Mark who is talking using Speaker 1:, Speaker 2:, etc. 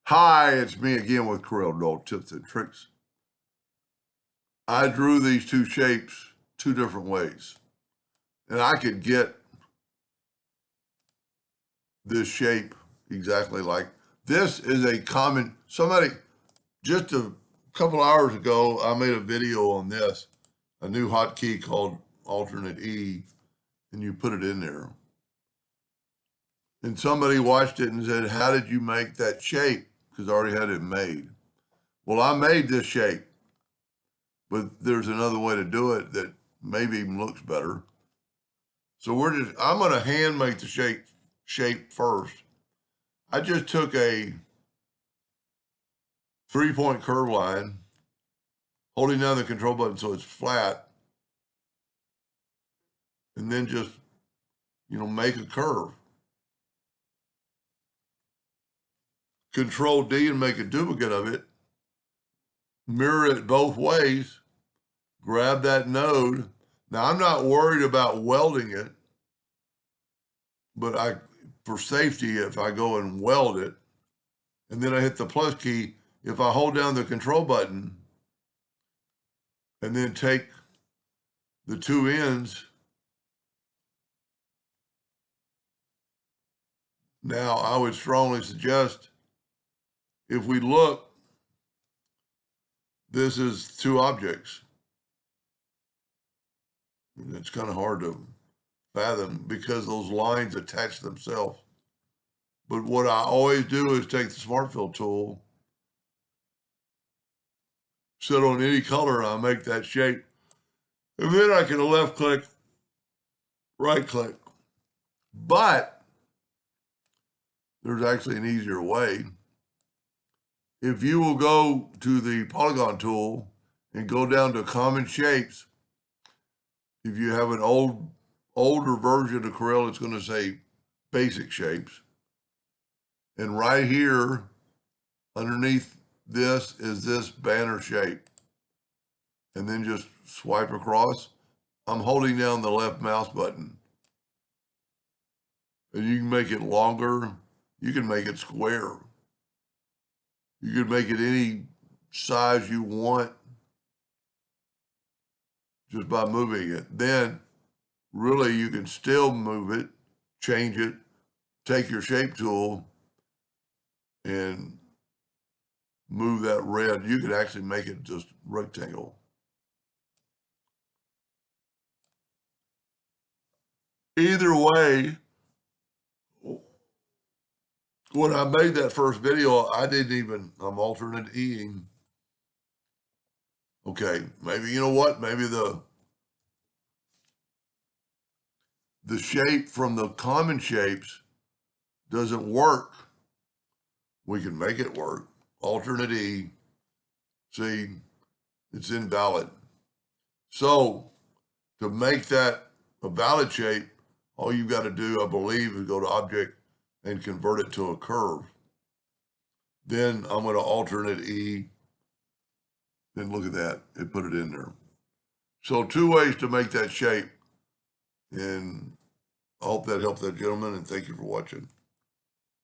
Speaker 1: Hi, it's me again with Corel Dog Tips and Tricks. I drew these two shapes two different ways. And I could get this shape exactly like this is a common, somebody just a couple hours ago, I made a video on this, a new hotkey called alternate E, and you put it in there. And somebody watched it and said, how did you make that shape? Because I already had it made. Well, I made this shape, but there's another way to do it that maybe even looks better. So I'm going to hand make the shape first. I just took a 3-point curve line, holding down the control button so it's flat, and then just, make a curve. Control D and make a duplicate of it. Mirror it both ways. Grab that node. Now, I'm not worried about welding it, but for safety, if I go and weld it, and then I hit the plus key, if I hold down the control button and then take the two ends, now I would strongly suggest, if we look, this is two objects. And it's kind of hard to fathom because those lines attach themselves. But what I always do is take the Smart Fill tool, set on any color, and I make that shape. And then I can left click, right click. But there's actually an easier way. If you will go to the polygon tool and go down to common shapes, if you have an older version of Corel, it's going to say basic shapes. And right here, underneath this is this banner shape. And then just swipe across. I'm holding down the left mouse button. And you can make it longer. You can make it square. You can make it any size you want just by moving it. Then really you can still move it, change it, take your shape tool and move that red. You could actually make it just rectangle. Either way, when I made that first video, I'm alternate Eing. Okay, maybe, you know what? Maybe the shape from the common shapes doesn't work. We can make it work. Alternate E. See, it's invalid. So to make that a valid shape, all you've got to do, I believe, is go to Object and convert it to a curve. Then I'm going to alternate E. Then look at that. It put it in there. So two ways to make that shape. And I hope that helped that gentleman, and thank you for watching.